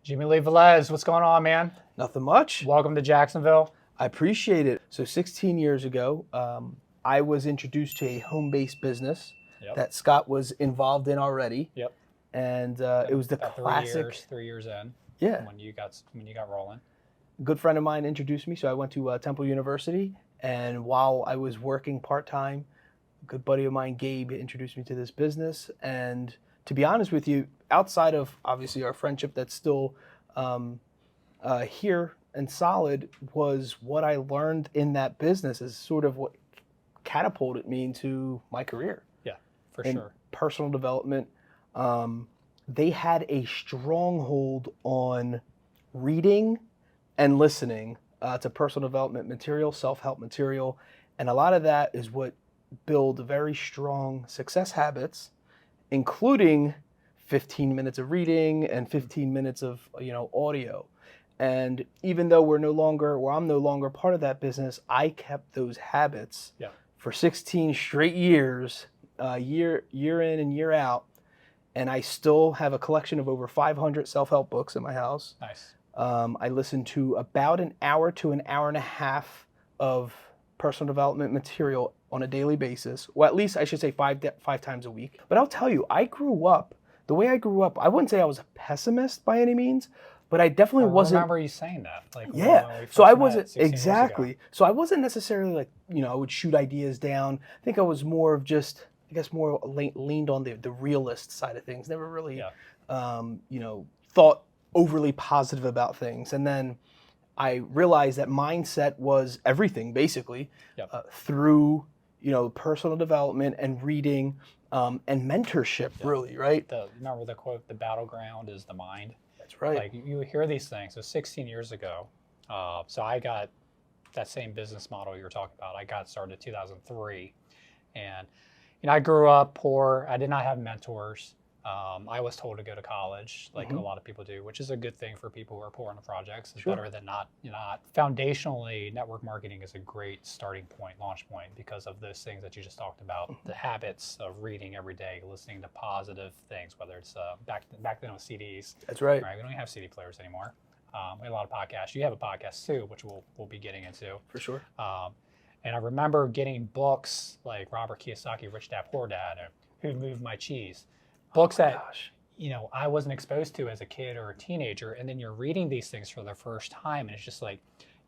Jimmylee Velez, what's going on, man? Nothing much. Welcome to Jacksonville. I appreciate it. So 16 years ago, I was introduced to a home-based business that Scott was involved in already. Yep. And it was the About classic. 3 years in. Yeah. When you got rolling. A good friend of mine introduced me, so I went to Temple University. And while I was working part-time, a good buddy of mine, Gabe, introduced me to this business. And to be honest with you, outside of obviously our friendship that's still here and solid, was what I learned in that business is sort of what catapulted me into my career. Yeah, for in sure. Personal development. They had a stronghold on reading and listening to personal development material, self-help material. And a lot of that is what build very strong success habits, including 15 minutes of reading and 15 minutes of audio. And even though I'm no longer part of that business, I kept those habits for 16 straight years, year in and year out. And I still have a collection of over 500 self-help books in my house. Nice. I listen to about an hour to an hour and a half of personal development material on a daily basis. Well, at least I should say five times a week. But I'll tell you, the way I grew up, I wouldn't say I was a pessimist by any means, but I definitely wasn't. I remember you saying that. So I wasn't exactly. So I wasn't necessarily like, I would shoot ideas down. I think I was more of just, more leaned on the realist side of things. Never really, thought overly positive about things. And then I realized that mindset was everything, basically, through, personal development and reading and mentorship, really, right? Remember the quote, the battleground is the mind? That's right. Like, you hear these things. So 16 years ago, so I got that same business model you were talking about. I got started in 2003. And, I grew up poor. I did not have mentors. I was told to go to college, like a lot of people do, which is a good thing for people who are poor in the projects. It's better than not. Foundationally, network marketing is a great starting point, launch point, because of those things that you just talked about. The habits of reading every day, listening to positive things, whether it's back then with CDs. That's right. We don't have CD players anymore. We have a lot of podcasts. You have a podcast too, which we'll be getting into. For sure. And I remember getting books like Robert Kiyosaki, Rich Dad Poor Dad, and Who Moved My Cheese. Books that I wasn't exposed to as a kid or a teenager, and then you're reading these things for the first time, and it's just like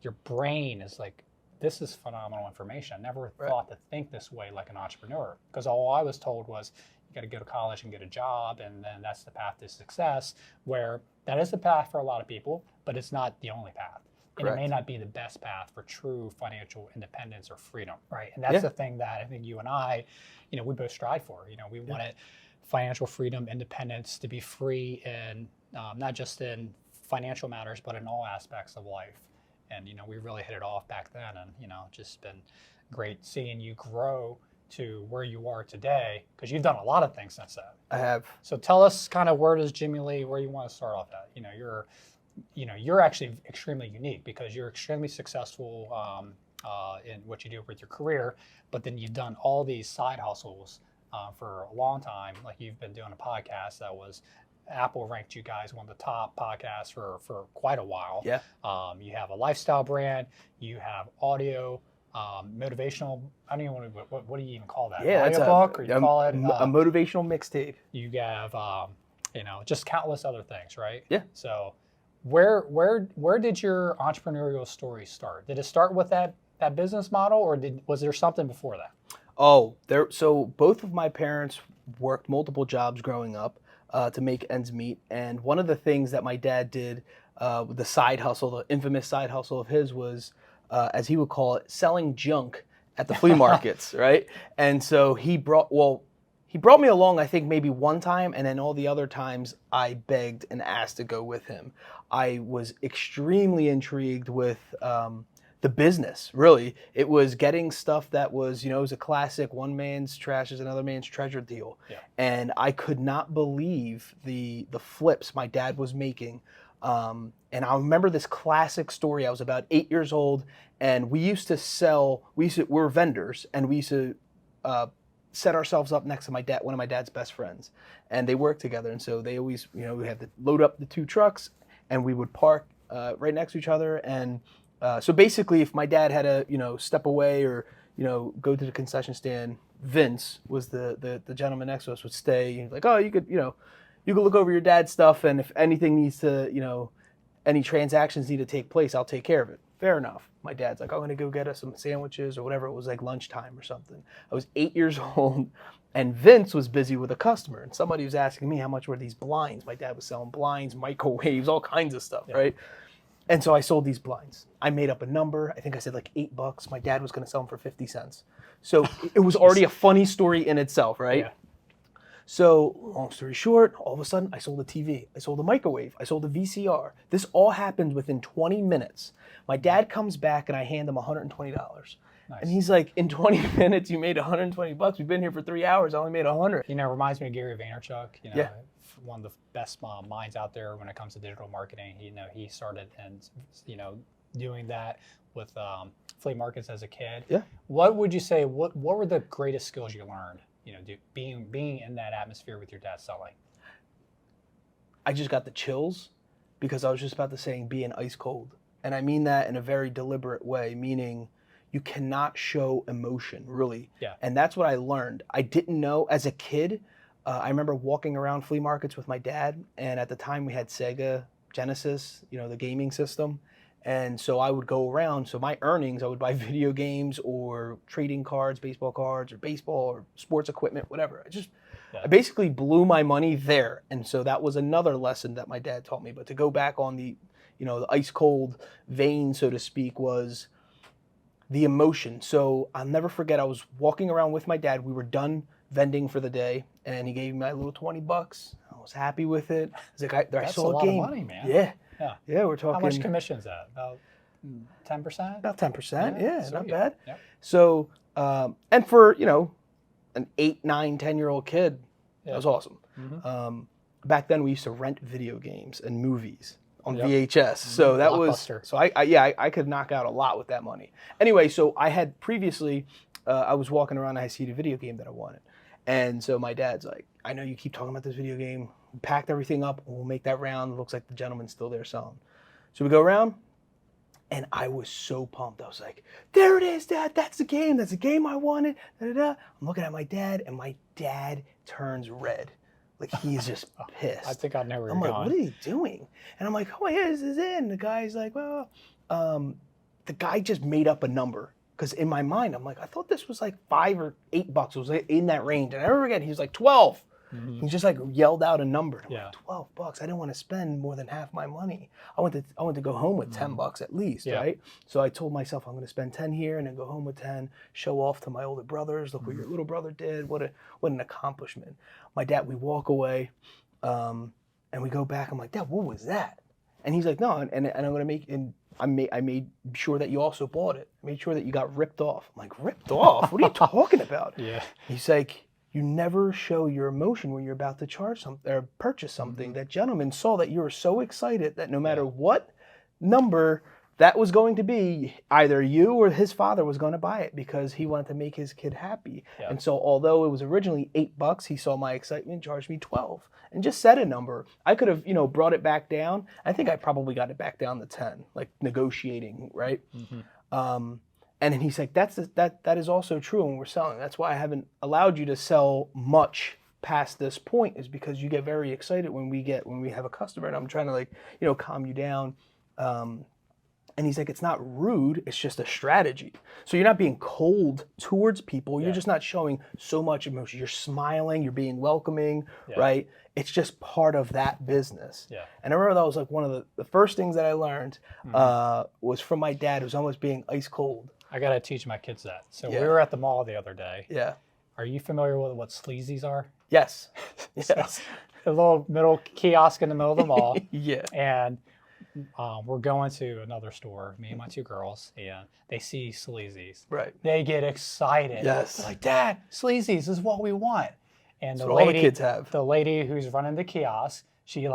your brain is like, this is phenomenal information. I never thought to think this way like an entrepreneur, because all I was told was you got to go to college and get a job, and then that's the path to success, where that is the path for a lot of people, but it's not the only path. And it may not be the best path for true financial independence or freedom, right? And that's the thing that I think you and I, we both strive for. We wanted financial freedom, independence, to be free in not just in financial matters, but in all aspects of life. And, we really hit it off back then, and, just been great seeing you grow to where you are today, because you've done a lot of things since then. I have. So tell us kind of where you want to start off at. You're actually extremely unique, because you're extremely successful in what you do with your career, but then you've done all these side hustles for a long time. Like, you've been doing a podcast that was, Apple ranked you guys one of the top podcasts for quite a while. Yeah. You have a lifestyle brand, you have audio, motivational, I don't even what do you even call that? Yeah, audio book, or you call it? A motivational mixtape. You have, just countless other things, right? Yeah. So where did your entrepreneurial story start? Did it start with that business model, or was there something before that? So both of my parents worked multiple jobs growing up to make ends meet. And one of the things that my dad did, the side hustle, the infamous side hustle of his, was, as he would call it, selling junk at the flea markets, right? And so he brought me along, I think maybe one time, and then all the other times I begged and asked to go with him. I was extremely intrigued with the business, really. It was getting stuff that was, it was a classic one man's trash is another man's treasure deal. Yeah. And I could not believe the flips my dad was making. And I remember this classic story. I was about 8 years old, and we were vendors, and we used to set ourselves up next to one of my dad's best friends, and they worked together. And so they always, we had to load up the two trucks, and we would park right next to each other. And so basically, if my dad had to, step away or, go to the concession stand, Vince was the gentleman next to us would stay. He's like, oh, you could look over your dad's stuff, and if anything needs to, any transactions need to take place, I'll take care of it. Fair enough. My dad's like, I'm going to go get us some sandwiches or whatever. It was like lunchtime or something. I was 8 years old, and Vince was busy with a customer, and somebody was asking me how much were these blinds. My dad was selling blinds, microwaves, all kinds of stuff, right? And so I sold these blinds. I made up a number. I think I said like $8. My dad was going to sell them for 50 cents. So it was already a funny story in itself, right? Yeah. So long story short, all of a sudden I sold a TV, I sold a microwave, I sold a VCR. This all happened within 20 minutes. My dad comes back and I hand him $120. Nice. And he's like, in 20 minutes you made $120. We've been here for 3 hours. I only made 100. Reminds me of Gary Vaynerchuk. One of the best minds out there when it comes to digital marketing. He started and doing that with flea markets as a kid. Yeah. What would you say? What were the greatest skills you learned? Being in that atmosphere with your dad selling. I just got the chills because I was just about to say being ice cold. And I mean that in a very deliberate way, meaning you cannot show emotion, really. Yeah. And that's what I learned. I didn't know as a kid. I remember walking around flea markets with my dad, and at the time we had Sega Genesis, the gaming system. And so I would go around, so my earnings, I would buy video games or trading cards, baseball or sports equipment, whatever. I basically blew my money there. And so that was another lesson that my dad taught me. But to go back on the ice cold vein, so to speak, was the emotion. So I'll never forget, I was walking around with my dad. We were done vending for the day, and he gave me my little $20. I was happy with it. I was like, I saw a game. That's a lot of money, man. Yeah, we're talking. How much commission is that? About 10%? About 10%. Yeah, not bad. Yep. So, and for an 8, 9, 10-year-old kid, that was awesome. Mm-hmm. Back then, we used to rent video games and movies on VHS. So that Blockbuster. was so I could knock out a lot with that money. Anyway, so I had previously I was walking around and I see the video game that I wanted, and so my dad's like, I know you keep talking about this video game. We packed everything up. We'll make that round. It looks like the gentleman's still there selling. So we go around, and I was so pumped. I was like, there it is, Dad. That's the game. That's the game I wanted. Da, da, da. I'm looking at my dad, and my dad turns red. Like, he's just pissed. I think I know where you're going. going. What are you doing? And I'm like, oh, yeah, this is it. And the guy's like, well, the guy just made up a number. Because in my mind, I'm like, I thought this was like $5 or $8. It was in that range. And I never forget, he was like, 12. Mm-hmm. He just like yelled out a number. I'm like, $12. I didn't want to spend more than half my money. I wanted to go home with $10 at least, right? So I told myself I'm going to spend 10 here and then go home with 10, show off to my older brothers. Look what your little brother did. What an accomplishment. My dad, we walk away and we go back. I'm like, Dad, what was that? And he's like, no, and I'm going to make, and I made sure that you also bought it. I made sure that you got ripped off. I'm like, ripped off? What are you talking about? Yeah. He's like, you never show your emotion when you're about to charge something or purchase something. Mm-hmm. That gentleman saw that you were so excited that no matter what number that was going to be, either you or his father was going to buy it because he wanted to make his kid happy. Yeah. And so although it was originally $8, he saw my excitement, charged me 12 and just said a number. I could have, brought it back down. I think I probably got it back down to 10, like negotiating, right? Mm-hmm. And then he's like, that is also true when we're selling. That's why I haven't allowed you to sell much past this point, is because you get very excited when we have a customer, and I'm trying to calm you down. And he's like, it's not rude, it's just a strategy. So you're not being cold towards people. You're just not showing so much emotion. You're smiling, you're being welcoming, right? It's just part of that business. Yeah. And I remember that was like one of the first things that I learned was from my dad, who was almost being ice cold. I got to teach my kids that. So we were at the mall the other day. Yeah. Are you familiar with what sleazies are? Yes. Yes. A little middle kiosk in the middle of the mall. Yeah. And we're going to another store, me and my two girls, and they see sleazies. Right. They get excited. Yes. They're like, Dad, sleazies is what we want. And that's what all the kids have. The lady who's running the kiosk, she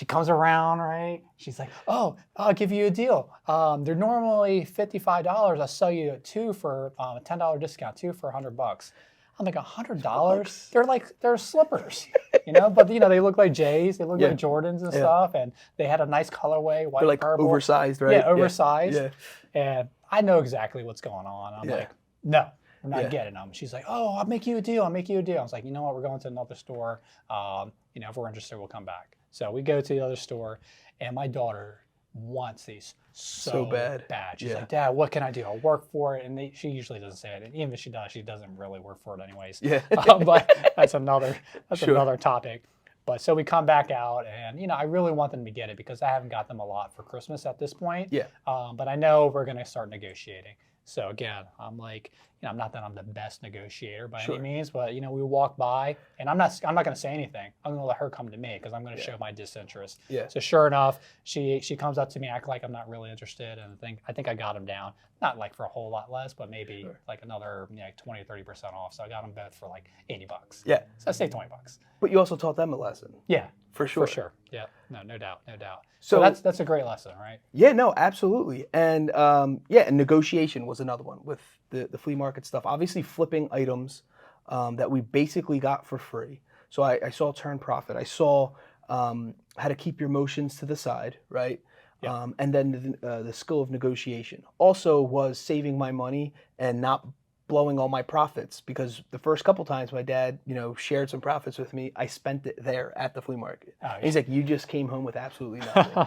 comes around, right? She's like, oh, I'll give you a deal. They're normally $55. I'll sell you two for a $10 discount, two for $100. I'm like, $100? They're slippers, but they look like J's, they look like Jordans and stuff, and they had a nice colorway, white, They're like purple. oversized, right? Yeah, oversized. Yeah. And I know exactly what's going on. I'm like, no, we're not getting them. She's like, oh, I'll make you a deal. I was like, you know what? We're going to another store. If we're interested, we'll come back. So we go to the other store, and my daughter wants these so bad. She's like, Dad, what can I do? I'll work for it. And she usually doesn't say it. And even if she does, she doesn't really work for it anyways. Yeah. But that's another topic. But so we come back out, and I really want them to get it because I haven't got them a lot for Christmas at this point. Yeah. But I know we're going to start negotiating. So again, I'm like, not that I'm the best negotiator by any means, but we walk by, and I'm not going to say anything. I'm going to let her come to me because I'm going to show my disinterest. Yeah. So sure enough, she comes up to me, act like I'm not really interested, and I think I got them down, not like for a whole lot less, but maybe like another 20 or 30% off. So I got them both for like $80. Yeah. So I say $20. But you also taught them a lesson. Yeah. For sure. For sure. Yeah. No doubt. So that's a great lesson, right? Yeah, no, absolutely. And and negotiation was another one with the flea market stuff. Obviously flipping items that we basically got for free. So I saw turn profit. I saw how to keep your emotions to the side, right? Yeah. And then the skill of negotiation. Also was saving my money and not blowing all my profits, because the first couple times my dad, shared some profits with me, I spent it there at the flea market. Oh, yeah. He's like, you just came home with absolutely nothing.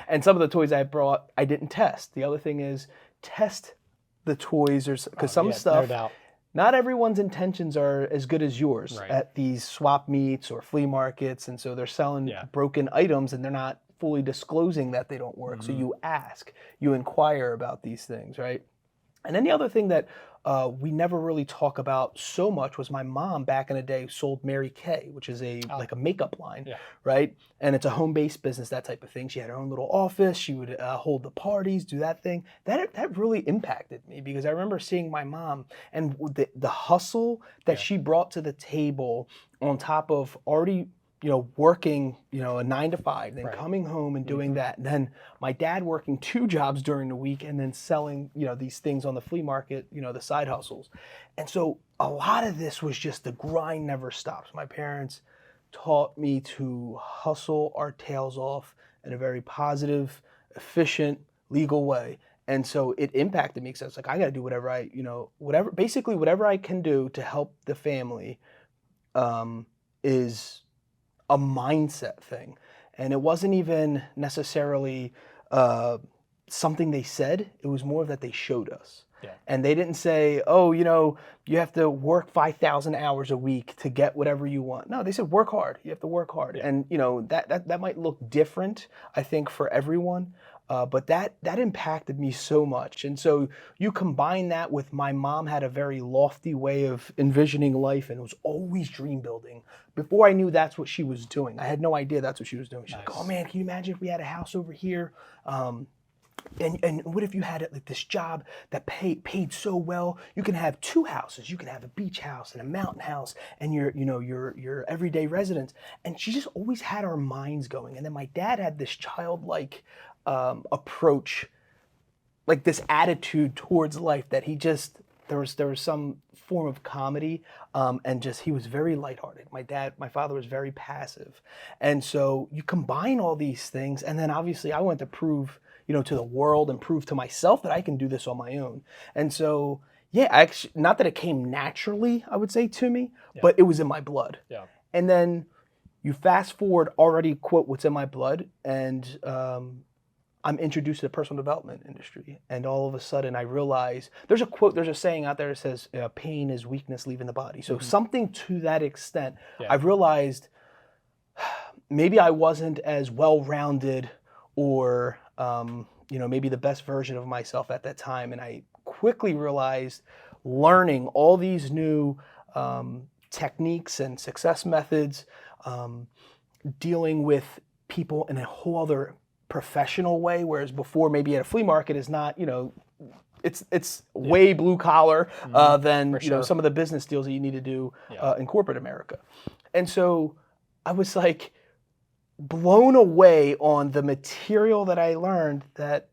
And some of the toys I brought, I didn't test. The other thing is test the toys, because some stuff, no doubt. Not everyone's intentions are as good as yours at these swap meets or flea markets. And so they're selling broken items and they're not fully disclosing that they don't work. Mm-hmm. So you ask, you inquire about these things, right? And then the other thing that we never really talk about so much was my mom back in the day sold Mary Kay, which is like a makeup line, right? And it's a home-based business, that type of thing. She had her own little office. She would hold the parties, do that thing. That really impacted me because I remember seeing my mom and the hustle that she brought to the table on top of already working, a 9 to 5, then coming home and doing that. And then my dad working 2 jobs during the week and then selling, these things on the flea market, the side hustles. And so a lot of this was just the grind never stops. My parents taught me to hustle our tails off in a very positive, efficient, legal way. And so it impacted me because I was like, I got to do whatever whatever I can do to help the family is a mindset thing. And it wasn't even necessarily something they said. It was more that they showed us. Yeah. And they didn't say, oh, you have to work 5,000 hours a week to get whatever you want. No, they said work hard. You have to work hard. Yeah. And that might look different, I think, for everyone. But that impacted me so much. And so you combine that with my mom had a very lofty way of envisioning life and was always dream building. Before I knew that's what she was doing, I had no idea that's what she was doing. She's like, oh man, can you imagine if we had a house over here? And what if you had like this job that paid so well? You can have 2 houses. You can have a beach house and a mountain house and your everyday residence. And she just always had our minds going. And then my dad had this childlike approach, like this attitude towards life that he just there was some form of comedy, and just he was very lighthearted. My father was very passive, and so you combine all these things, and then obviously I wanted to prove to the world and prove to myself that I can do this on my own. And so actually, not that it came naturally, I would say, to me, but it was in my blood. Yeah. And then you fast forward, already quote what's in my blood, and I'm introduced to the personal development industry, and all of a sudden I realize there's a saying out there that says pain is weakness leaving the body. So something to that extent. I've realized maybe I wasn't as well-rounded or maybe the best version of myself at that time, and I quickly realized learning all these new techniques and success methods, dealing with people in a whole other professional way, whereas before maybe at a flea market is not, it's way blue collar than some of the business deals that you need to do in corporate America. And so I was like blown away on the material that I learned, that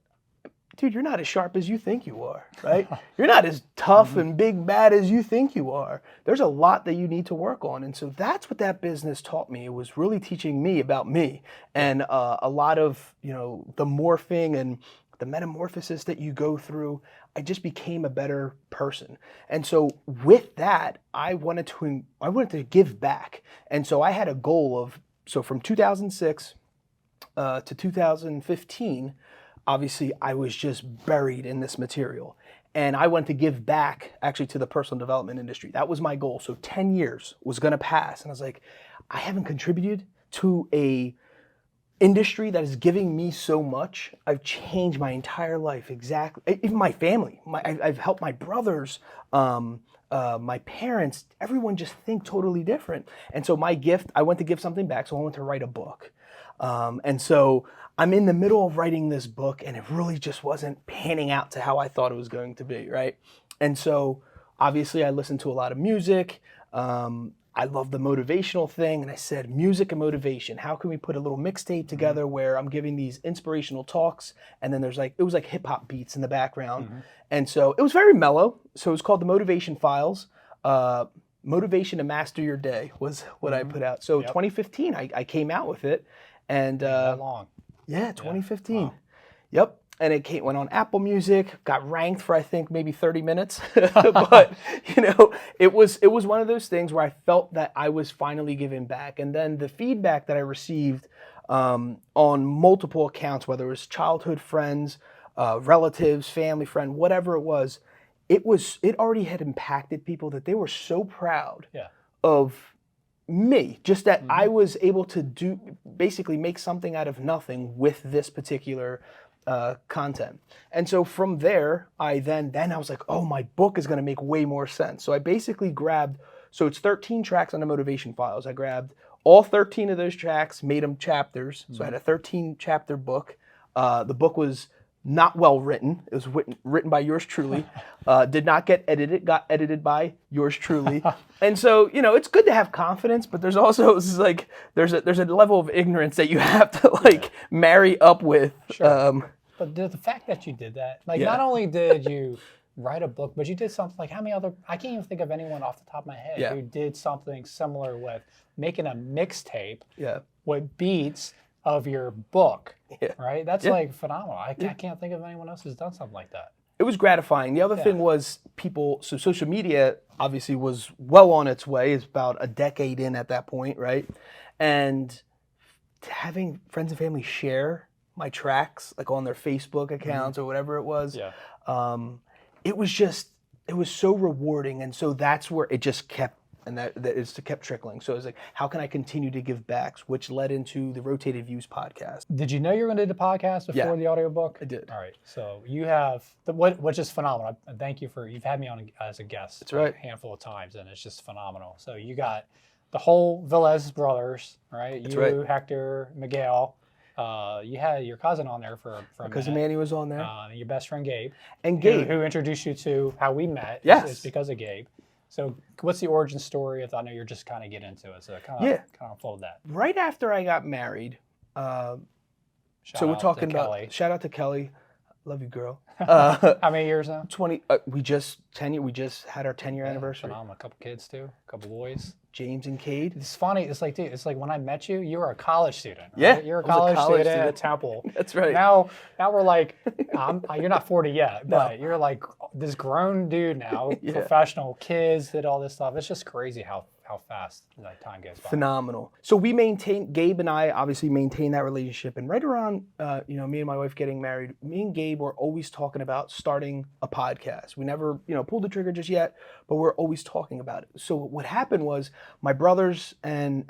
dude, you're not as sharp as you think you are, right? You're not as tough and big bad as you think you are. There's a lot that you need to work on. And so that's what that business taught me. It was really teaching me about me and a lot of, the morphing and the metamorphosis that you go through. I just became a better person. And so with that, I wanted to give back. And so I had a goal of, so from 2006 to 2015, obviously I was just buried in this material. And I wanted to give back actually to the personal development industry. That was my goal. So 10 years was gonna pass. And I was like, I haven't contributed to a industry that is giving me so much. I've changed my entire life, exactly. Even my family. I've helped my brothers, my parents, everyone just think totally different. And so my gift, I went to give something back, so I went to write a book. And so I'm in the middle of writing this book, and it really just wasn't panning out to how I thought it was going to be, right? And so obviously I listened to a lot of music. I love the motivational thing, and I said, music and motivation, how can we put a little mixtape together where I'm giving these inspirational talks, and then it was like hip hop beats in the background. And so it was very mellow. So it was called the Motivation Files. Motivation to Master Your Day was what I put out. So 2015, I came out with it. And How long? Yeah, 2015. Yeah. Wow. Yep. And it went on Apple Music, got ranked for I think maybe 30 minutes. But it was one of those things where I felt that I was finally giving back. And then the feedback that I received on multiple accounts, whether it was childhood friends, relatives, family friend, whatever it was, it already had impacted people that they were so proud of me, just that I was able to basically make something out of nothing with this particular content. And so from there, I was like, oh, my book is going to make way more sense. So I basically grabbed, so it's 13 tracks on the Motivation Files. I grabbed all 13 of those tracks, made them chapters. So I had a 13 chapter book. The book was not well written. It was written by yours truly. Did not get edited, got edited by yours truly. And so, it's good to have confidence, but there's also there's a level of ignorance that you have to marry up with. Sure. But the fact that you did that, not only did you write a book, but you did something how many other, I can't even think of anyone off the top of my head who did something similar with making a mixtape with beats of your book, right? That's phenomenal. I can't think of anyone else who's done something like that. It was gratifying. The other thing was so social media obviously was well on its way. It's about a decade in at that point, right? And having friends and family share my tracks on their Facebook accounts or whatever it was, it was so rewarding. And so that's where it just kept, and that kept trickling. So it was like, how can I continue to give back? Which led into the Rotated Views podcast. Did you know you were going to do the podcast before the audiobook? I did. All right. So you have, which is phenomenal. Thank you you've had me on as a guest. That's right. A handful of times, and it's just phenomenal. So you got the whole Velez brothers, right? That's right. Hector, Miguel. You had your cousin on there for a cousin minute. Manny was on there. Your best friend Gabe. And Gabe. Who introduced you to how we met. Yes. It's because of Gabe. So what's the origin story? I know you're just kind of getting into it. So kind of unfold that. Right after I got married, so we're talking about, shout out to Kelly. Love you, girl. How many years now? 20. We just had our 10-year anniversary. Phenomenal. A couple kids too. A couple boys. James and Cade. It's funny. It's like, dude, it's like when I met you, you were a college student. Right? Yeah. You're a college student at Temple. That's right. Now we're like, you're not 40 yet, but you're like this grown dude now, professional, kids, did all this stuff. It's just crazy how fast time goes by. Phenomenal. So Gabe and I obviously maintain that relationship. And right around, me and my wife getting married, me and Gabe were always talking about starting a podcast. We never, pulled the trigger just yet, but we're always talking about it. So what happened was my brothers and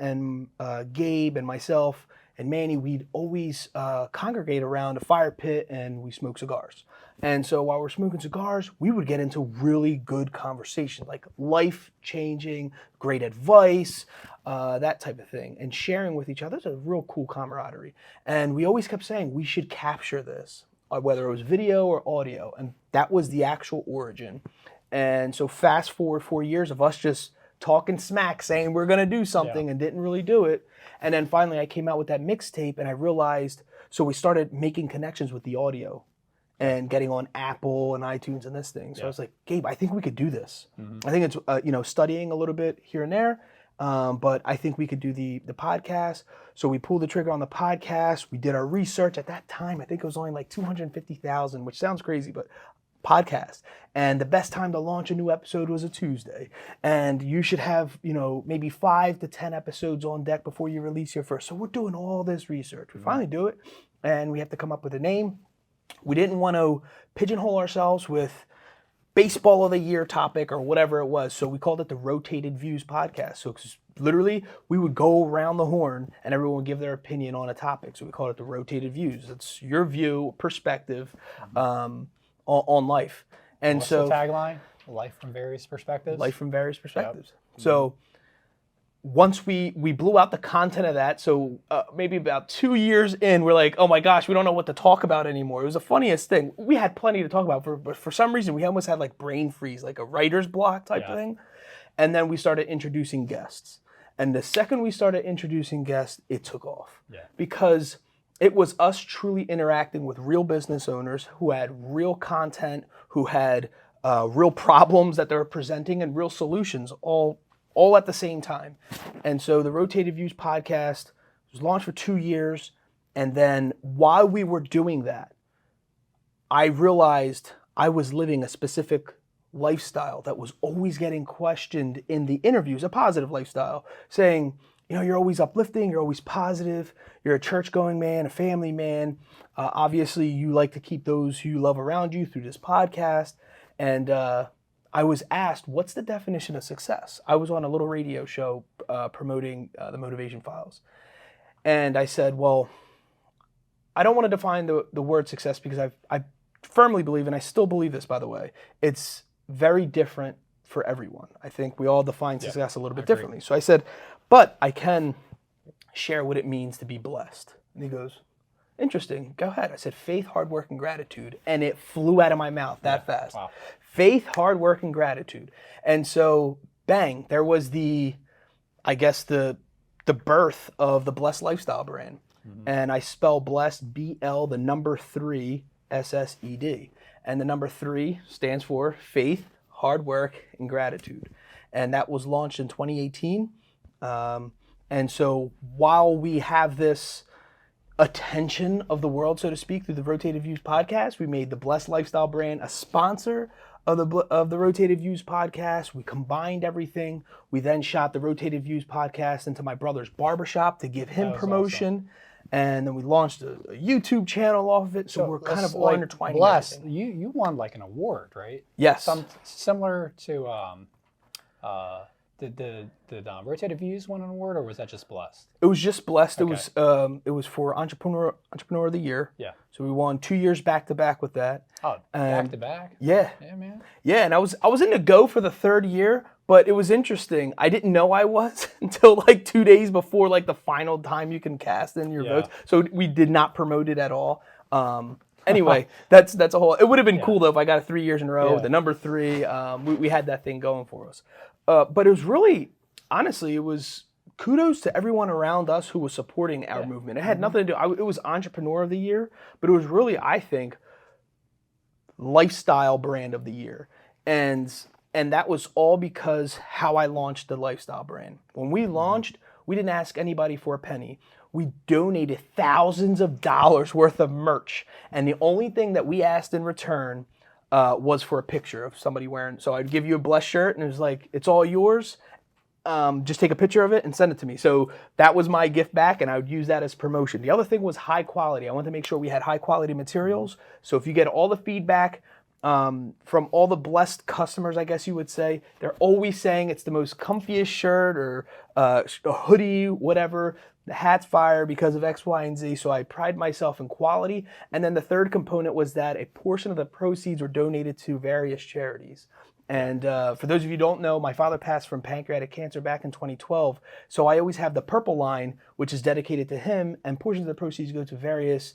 Gabe and myself and Manny, we'd always congregate around a fire pit and we smoke cigars. And so while we're smoking cigars, we would get into really good conversation, like life-changing, great advice, that type of thing, and sharing with each other. It's a real cool camaraderie. And we always kept saying, we should capture this, whether it was video or audio. And that was the actual origin. And so fast forward 4 years of us just talking smack, saying we're going to do something and didn't really do it. And then finally I came out with that mixtape and I realized, so we started making connections with the audio. and getting on Apple and iTunes and this thing. So I was like, Gabe, I think we could do this. I think it's studying a little bit here and there, but I think we could do the podcast. So we pulled the trigger on the podcast. We did our research. At that time, I think it was only like 250,000, which sounds crazy, but podcast. And the best time to launch a new episode was a Tuesday. And you should have, maybe 5 to 10 episodes on deck before you release your first. So we're doing all this research. We finally do it, and we have to come up with a name. We didn't want to pigeonhole ourselves with baseball of the year topic or whatever it was. So we called it the Rotated Views Podcast. So literally we would go around the horn and everyone would give their opinion on a topic. So we called it the Rotated Views. It's your view, perspective on life. And what's the tagline? Life from various perspectives? Life from various perspectives. Yep. So once we blew out the content of that, so maybe about 2 years in, we're like, oh my gosh, we don't know what to talk about anymore. It was the funniest thing. We had plenty to talk about, but for some reason, we almost had like brain freeze, like a writer's block type of thing. And then we started introducing guests. And the second we started introducing guests, it took off. Because it was us truly interacting with real business owners who had real content, who had real problems that they were presenting and real solutions all at the same time. And so the Rotated Views podcast was launched for 2 years. And then while we were doing that, I realized I was living a specific lifestyle that was always getting questioned in the interviews, a positive lifestyle, saying, you're always uplifting, you're always positive, you're a church-going man, a family man. Obviously, you like to keep those who you love around you through this podcast. And I was asked, what's the definition of success? I was on a little radio show promoting the Motivation Files. And I said, well, I don't want to define the word success because I firmly believe, and I still believe this, by the way, it's very different for everyone. I think we all define success a little bit differently. So I said, but I can share what it means to be blessed. And he goes, interesting, go ahead. I said, faith, hard work, and gratitude. And it flew out of my mouth that fast. Wow. Faith, hard work, and gratitude. And so, bang, there was the birth of the Blessed Lifestyle Brand. And I spell blessed, BL3SSED. And the number 3 stands for faith, hard work, and gratitude. And that was launched in 2018. And so while we have this attention of the world, so to speak, through the Rotated Views podcast, we made the Blessed Lifestyle Brand a sponsor of the Rotated Views podcast. We combined everything. We then shot the Rotated Views podcast into my brother's barbershop to give him promotion. Awesome. And then we launched a YouTube channel off of it. So we're kind of all intertwining. Blessed. You won like an award, right? Yes. Similar to did Rotated Views win an award, or was that just Blessed? It was just Blessed. Okay. It was for Entrepreneur of the Year. Yeah. So we won 2 years back to back with that. Oh, back to back? Yeah. Yeah, man. Yeah, and I was in the go for the 3rd year, but it was interesting. I didn't know I was until like 2 days before like the final time you can cast in your votes. So we did not promote it at all. Anyway, that's a whole. It would have been cool though if I got it 3 years in a row. The number 3, we had that thing going for us. But it was really, honestly, it was kudos to everyone around us who was supporting our movement. It had nothing to do. It was Entrepreneur of the Year, but it was really, I think, Lifestyle Brand of the Year, and that was all because how I launched the Lifestyle Brand. When we launched, we didn't ask anybody for a penny. We donated thousands of dollars worth of merch, and the only thing that we asked in return was for a picture of somebody wearing. So I'd give you a Blessed shirt, and it was like, it's all yours. Just take a picture of it and send it to me. So that was my gift back, and I would use that as promotion. The other thing was high quality. I wanted to make sure we had high quality materials. So if you get all the feedback from all the Blessed customers, I guess you would say, they're always saying it's the most comfiest shirt or a hoodie, whatever. The hat's fire because of X, Y, and Z. So I pride myself in quality. And then the third component was that a portion of the proceeds were donated to various charities. And for those of you who don't know, my father passed from pancreatic cancer back in 2012. So I always have the purple line, which is dedicated to him, and portions of the proceeds go to various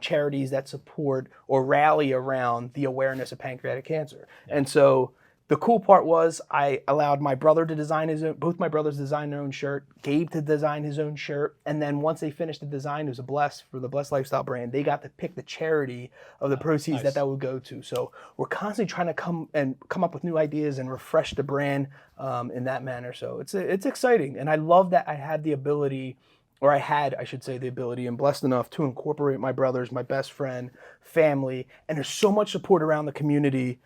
charities that support or rally around the awareness of pancreatic cancer. And so the cool part was I allowed my brother to design both my brothers design their own shirt, Gabe to design his own shirt, and then once they finished the design, it was for the Blessed Lifestyle brand, they got to pick the charity of the proceeds nice. that would go to. So we're constantly trying to come up with new ideas and refresh the brand in that manner. So it's exciting, and I love that I had the ability, or I should say the ability, and blessed enough to incorporate my brothers, my best friend, family, and there's so much support around the community.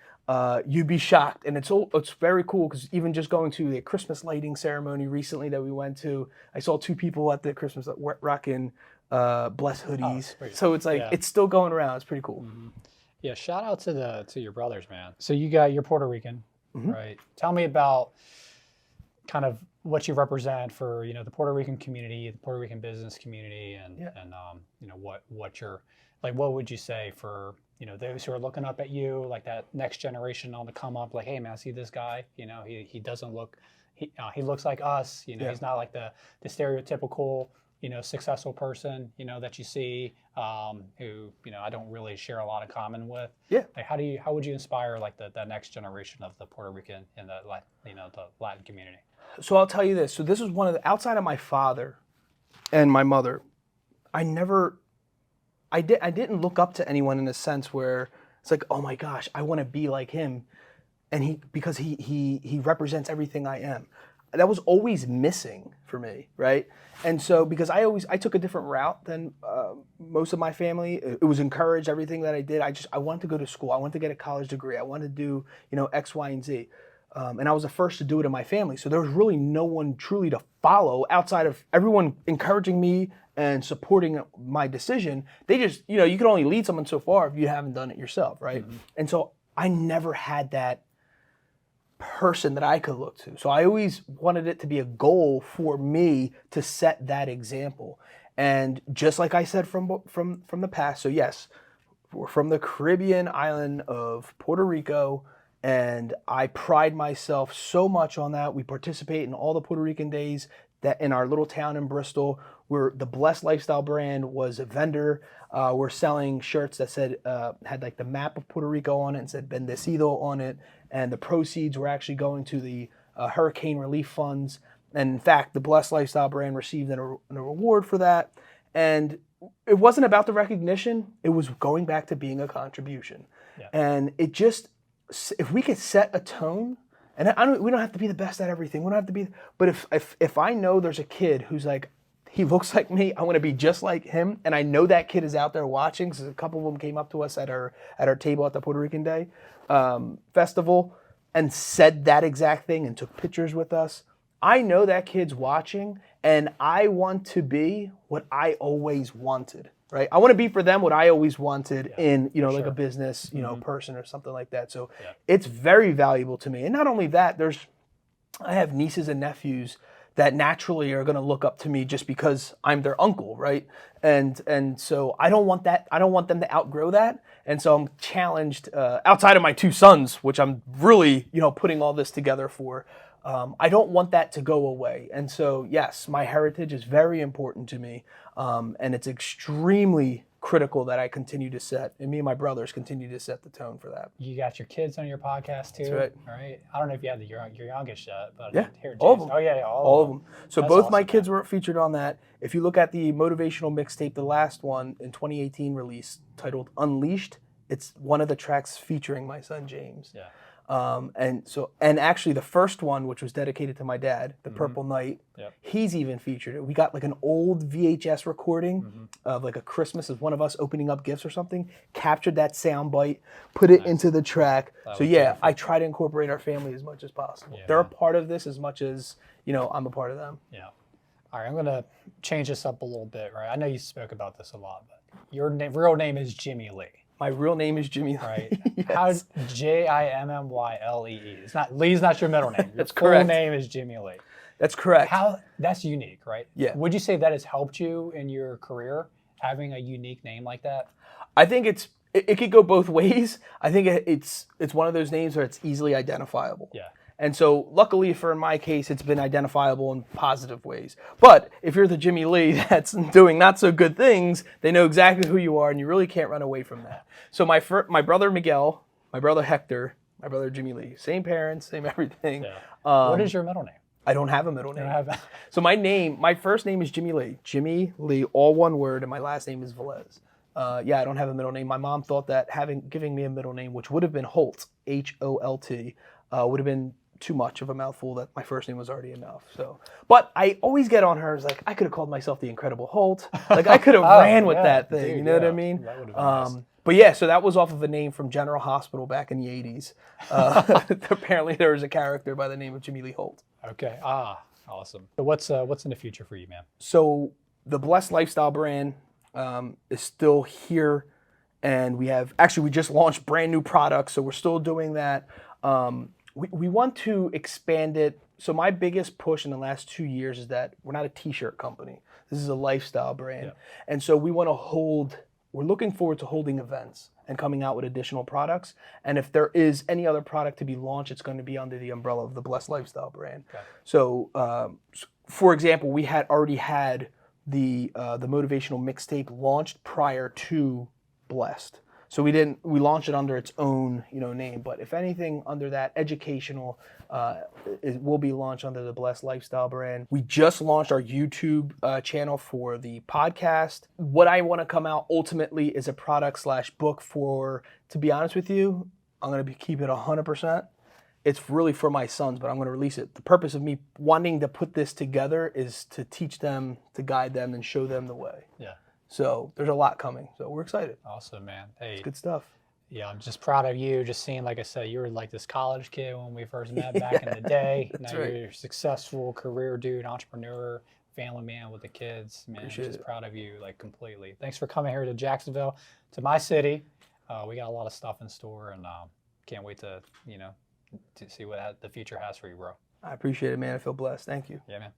You'd be shocked, and it's very cool because even just going to the Christmas lighting ceremony recently that we went to, I saw 2 people at the Christmas rocking Bless hoodies. So it's like it's still going around. It's pretty cool. Mm-hmm. Yeah, shout out to your brothers, man. So you're Puerto Rican, right? Tell me about kind of what you represent for the Puerto Rican community, the Puerto Rican business community, and what you're like. What would you say for those who are looking up at you, like that next generation on the come up? Like, hey man, I see this guy. He doesn't look. He looks like us. He's not like the stereotypical successful person that you see who I don't really share a lot in common with. Yeah. Like how would you inspire like the next generation of the Puerto Rican and the Latin community? So I'll tell you this. So this was one of the, outside of my father and my mother, I didn't look up to anyone in a sense where it's like, oh my gosh, I want to be like him, and because he represents everything I am. That was always missing for me, right? And so because I took a different route than most of my family. It was encouraged, everything that I did. I wanted to go to school. I wanted to get a college degree. I wanted to do X, Y, and Z. And I was the first to do it in my family. So there was really no one truly to follow outside of everyone encouraging me and supporting my decision. They just, you can only lead someone so far if you haven't done it yourself, right? Mm-hmm. And so I never had that person that I could look to. So I always wanted it to be a goal for me to set that example. And just like I said from the past, so yes, we're from the Caribbean island of Puerto Rico, and I pride myself so much on that. We participate in all the Puerto Rican days that in our little town in Bristol, where the Blessed Lifestyle brand was a vendor. We're selling shirts that said, had like the map of Puerto Rico on it and said Bendecido on it. And the proceeds were actually going to the hurricane relief funds. And in fact, the Blessed Lifestyle brand received an award for that. And it wasn't about the recognition. It was going back to being a contribution. Yeah. And it just, if we could set a tone, and we don't have to be the best at everything. We don't have to be, but if I know there's a kid who's like, he looks like me, I want to be just like him, and I know that kid is out there watching, because a couple of them came up to us at our table at the Puerto Rican Day festival and said that exact thing and took pictures with us. I know that kid's watching, and I want to be what I always wanted. Right, I want to be for them what I always wanted in, like a business, person or something like that. So it's very valuable to me. And not only that, I have nieces and nephews that naturally are going to look up to me just because I'm their uncle, right? And so I don't want that. I don't want them to outgrow that. And so I'm challenged outside of my 2 sons, which I'm really, putting all this together for. I don't want that to go away. And so, yes, my heritage is very important to me. And it's extremely critical that I continue to set, and me and my brothers continue to set the tone for that. You got your kids on your podcast too, That's right? I don't know if you have your youngest yet, but yeah, here, all of them. Oh yeah, all of them. So That's both awesome, my kids man. were featured on that. If you look at the motivational mixtape, the last one in 2018 release titled Unleashed, it's one of the tracks featuring my son James. Yeah. And actually the first one, which was dedicated to my dad, the Purple Night, he's even featured it. We got like an old VHS recording of like a Christmas of one of us opening up gifts or something, captured that sound bite, put it into the track. So yeah, I try to incorporate our family as much as possible. Yeah, They're a part of this as much as, I'm a part of them. Yeah. All right, I'm going to change this up a little bit, right? I know you spoke about this a lot, but your real name is Jimmylee. My real name is Jimmylee. Right. Yes. How Jimmylee? It's not Lee's not your middle name. Your That's correct. Full name is Jimmylee. That's correct. That's unique, right? Yeah. Would you say that has helped you in your career, having a unique name like that? I think it could go both ways. I think it's one of those names where it's easily identifiable. Yeah. And so luckily in my case, it's been identifiable in positive ways. But if you're the Jimmylee that's doing not so good things, they know exactly who you are, and you really can't run away from that. So my brother Miguel, my brother Hector, My brother Jimmylee. Same parents, same everything. Yeah. Um, What is your middle name? I don't have a middle You name. don't have. So my first name is Jimmylee. Jimmylee, all one word, and my last name is Velez. Yeah, I don't have a middle name. My mom thought that giving me a middle name, which would have been Holt, Holt, would have been too much of a mouthful. That my first name was already enough. So, but I always get on her as like I could have called myself the Incredible Holt. Like I could have ran with that thing. Dude, you know what I yeah. mean? That would have been nice. But yeah, so that was off of a name from General Hospital back in the 80s. Apparently there was a character by the name of Jimmylee Holt. Okay. Awesome. So what's in the future for you, man? So the Blessed Lifestyle brand is still here, and we just launched brand new products, so we're still doing that. We want to expand it. So my biggest push in the last 2 years is that we're not a t-shirt company. This is a lifestyle brand. Yeah. And so we're looking forward to holding events and coming out with additional products. And if there is any other product to be launched, it's going to be under the umbrella of the Blessed Lifestyle brand. Okay. So, for example, we had already had the motivational mixtape launched prior to Blessed. So we launched it under its own, name. But if anything under that educational, it will be launched under the Blessed Lifestyle brand. We just launched our YouTube channel for the podcast. What I want to come out ultimately is a product/book to be honest with you, I'm going to keep it 100%. It's really for my sons, but I'm going to release it. The purpose of me wanting to put this together is to teach them, to guide them, and show them the way. Yeah. So there's a lot coming. So we're excited. Awesome, man. Hey, it's good stuff. Yeah, I'm just proud of you. Just seeing, like I said, you were like this college kid when we first met back in the day. Now right. You're a successful career dude, entrepreneur, family man with the kids. Man, Appreciate I'm just it. proud of you, like completely. Thanks for coming here to Jacksonville, to my city. We got a lot of stuff in store, and can't wait to see what the future has for you, bro. I appreciate it, man. I feel blessed. Thank you. Yeah, man.